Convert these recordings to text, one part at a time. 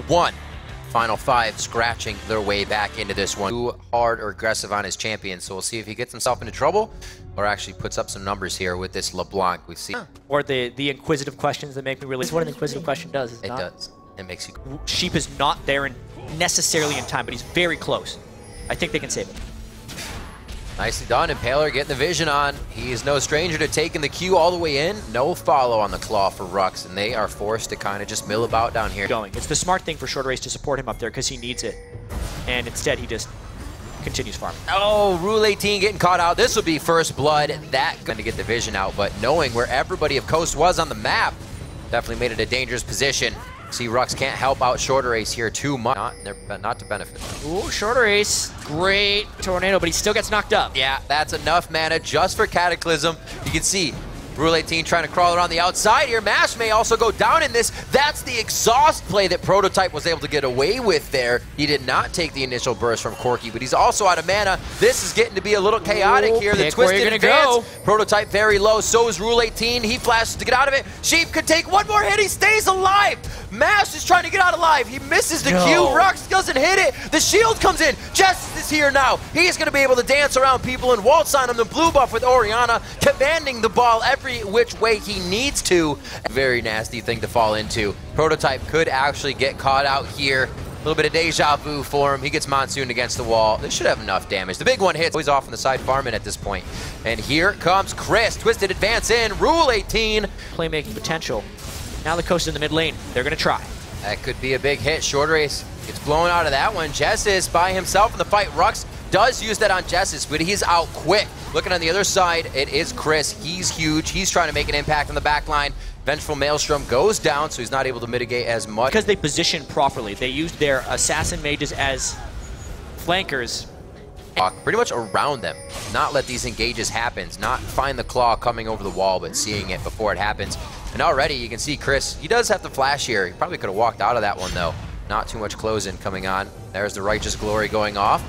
1. Final 5 scratching their way back into this one. Too hard or aggressive on his champion, so we'll see if he gets himself into trouble or actually puts up some numbers here with this LeBlanc. We see. Or the inquisitive questions that make me really. That's what an inquisitive question does. Is It not. does. It makes you. Sheep is not there necessarily in time, but he's very close. I think they can save it. Nicely done. Impaler getting the vision on. He is no stranger to taking the Q all the way in. No follow on the claw for Rux, and they are forced to kind of just mill about down here. It's the smart thing for Short Race to support him up there because he needs it. And instead, he just continues farming. Oh, Rule 18 getting caught out. This will be first blood. That going to get the vision out, but knowing where everybody of Coast was on the map, definitely made it a dangerous position. See, Rux can't help out Shorter Ace here too much. Not to benefit. Ooh, Shorter Ace. Great tornado, but he still gets knocked up. Yeah, that's enough mana just for Cataclysm. You can see Rule 18 trying to crawl around the outside here. Mash may also go down in this. That's the exhaust play that Prototype was able to get away with there. He did not take the initial burst from Corki, but he's also out of mana. This is getting to be a little chaotic here. The twisted advance. Prototype very low. So is Rule 18. He flashes to get out of it. Sheep could take one more hit. He stays alive. Mash is trying to get out alive. He misses the Q. Rux doesn't hit it. The shield comes in. Jess is here now. He's going to be able to dance around people and waltz on him. The blue buff with Orianna commanding the ball every which way he needs to. Very nasty thing to fall into. Prototype could actually get caught out here. A little bit of deja vu for him. He gets Monsoon against the wall. This should have enough damage. The big one hits. He's off on the side farming at this point. And here comes Chris. Twisted advance in. Rule 18. Playmaking potential. Now the Coast in the mid lane. They're going to try. That could be a big hit. Short Race gets blown out of that one. Jessis by himself in the fight. Rux does use that on Jessis, but he's out quick. Looking on the other side, it is Chris. He's huge. He's trying to make an impact on the back line. Vengeful Maelstrom goes down, so he's not able to mitigate as much. Because they positioned properly. They used their assassin mages as flankers. Pretty much around them. Not let these engages happen. Not find the claw coming over the wall, but seeing it before it happens. And already you can see Chris, he does have the flash here. He probably could have walked out of that one, though. Not too much close-in coming on. There's the Righteous Glory going off.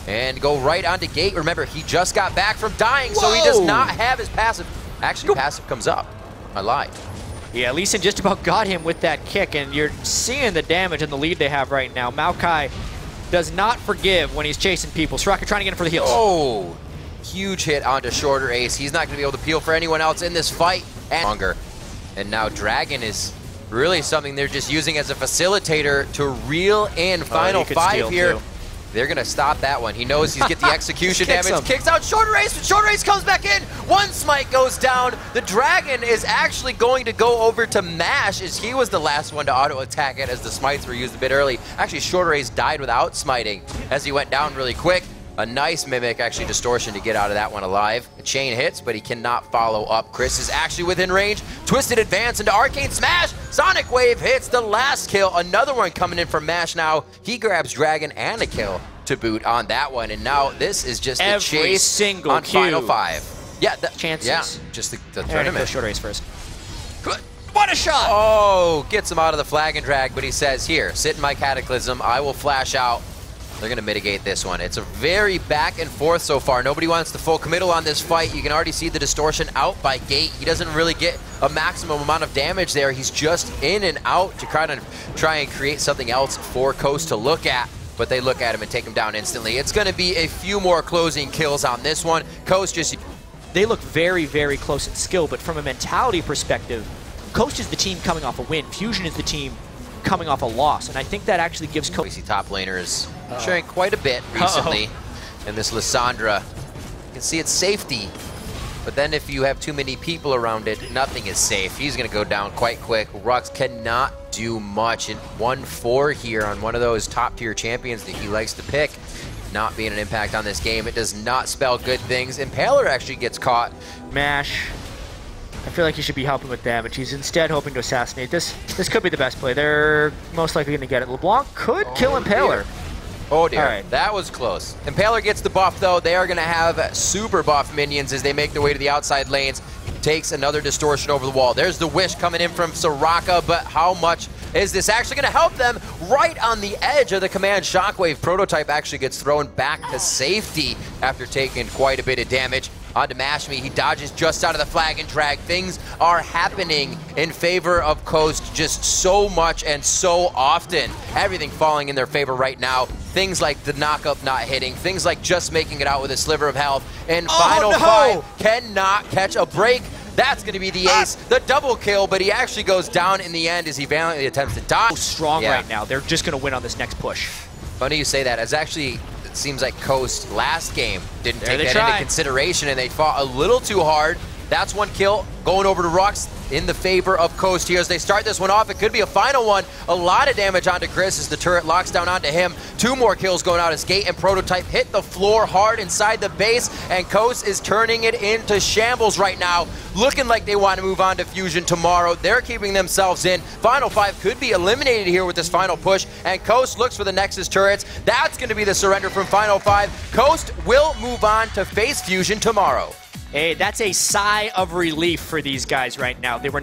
And go right onto Gate. Remember, he just got back from dying, so he does not have his passive. Actually, passive comes up. I lied. Yeah, Lee Sin just about got him with that kick, and you're seeing the damage and the lead they have right now. Maokai does not forgive when he's chasing people. Soraka trying to get him for the heals. Oh, huge hit onto Shorter Ace. He's not going to be able to peel for anyone else in this fight. And now Dragon is really something they're just using as a facilitator to reel in final 5 here. Too. They're going to stop that one. He knows he's get the execution damage. Kicks out Shorter Ace, but Shorter Ace comes back in. One smite goes down. The Dragon is actually going to go over to Mash, as he was the last one to auto-attack it as the smites were used a bit early. Actually, Shorter Ace died without smiting as he went down really quick. A nice mimic, actually, distortion to get out of that one alive. The chain hits, but he cannot follow up. Chris is actually within range. Twisted advance into Arcane Smash. Sonic Wave hits the last kill. Another one coming in from Mash now. He grabs Dragon and a kill to boot on that one. And now this is just the chase on final 5. Yeah, chances. Yeah, just the tournament. Short Race first. Good. What a shot! Oh, gets him out of the flag and drag, but he says, here, sit in my Cataclysm. I will flash out. They're going to mitigate this one. It's a very back and forth so far. Nobody wants the full committal on this fight. You can already see the distortion out by Gate. He doesn't really get a maximum amount of damage there. He's just in and out to try and create something else for Coast to look at. But they look at him and take him down instantly. It's going to be a few more closing kills on this one. Coast just... They look very, very close in skill, but from a mentality perspective, Coast is the team coming off a win. Fusion is the team coming off a loss, and I think that actually gives Coast... We see top laners sharing quite a bit recently in this Lissandra. You can see it's safety, but then if you have too many people around it, nothing is safe. He's going to go down quite quick. Rux cannot do much in 1-4 here on one of those top-tier champions that he likes to pick. Not being an impact on this game, it does not spell good things. Impaler actually gets caught. Mash. I feel like he should be helping with damage. He's instead hoping to assassinate. This could be the best play. They're most likely going to get it. LeBlanc could kill Impaler. Dear. Oh dear, right. That was close. Impaler gets the buff though. They are going to have super buff minions as they make their way to the outside lanes. Takes another distortion over the wall. There's the wish coming in from Soraka, but how much is this actually going to help them? Right on the edge of the command shockwave. Prototype actually gets thrown back to safety after taking quite a bit of damage. onto Mashme. He dodges just out of the flag and drag. Things are happening in favor of Coast just so much and so often. Everything falling in their favor right now. Things like the knockup not hitting. Things like just making it out with a sliver of health. And Final Five cannot catch a break. That's going to be the ace, the double kill, but he actually goes down in the end as he valiantly attempts to dodge. Strong right now. They're just going to win on this next push. Funny you say that. As actually, it seems like Coast last game didn't take that into consideration, and they fought a little too hard. That's one kill going over to Rux in the favor of Coast here as they start this one off. It could be a final one. A lot of damage onto Chris as the turret locks down onto him. 2 more kills going out as Gate and Prototype hit the floor hard inside the base, and Coast is turning it into shambles right now. Looking like they want to move on to Fusion tomorrow. They're keeping themselves in. Final Five could be eliminated here with this final push, and Coast looks for the Nexus turrets. That's going to be the surrender from Final Five. Coast will move on to face Fusion tomorrow. Hey, that's a sigh of relief for these guys right now. They were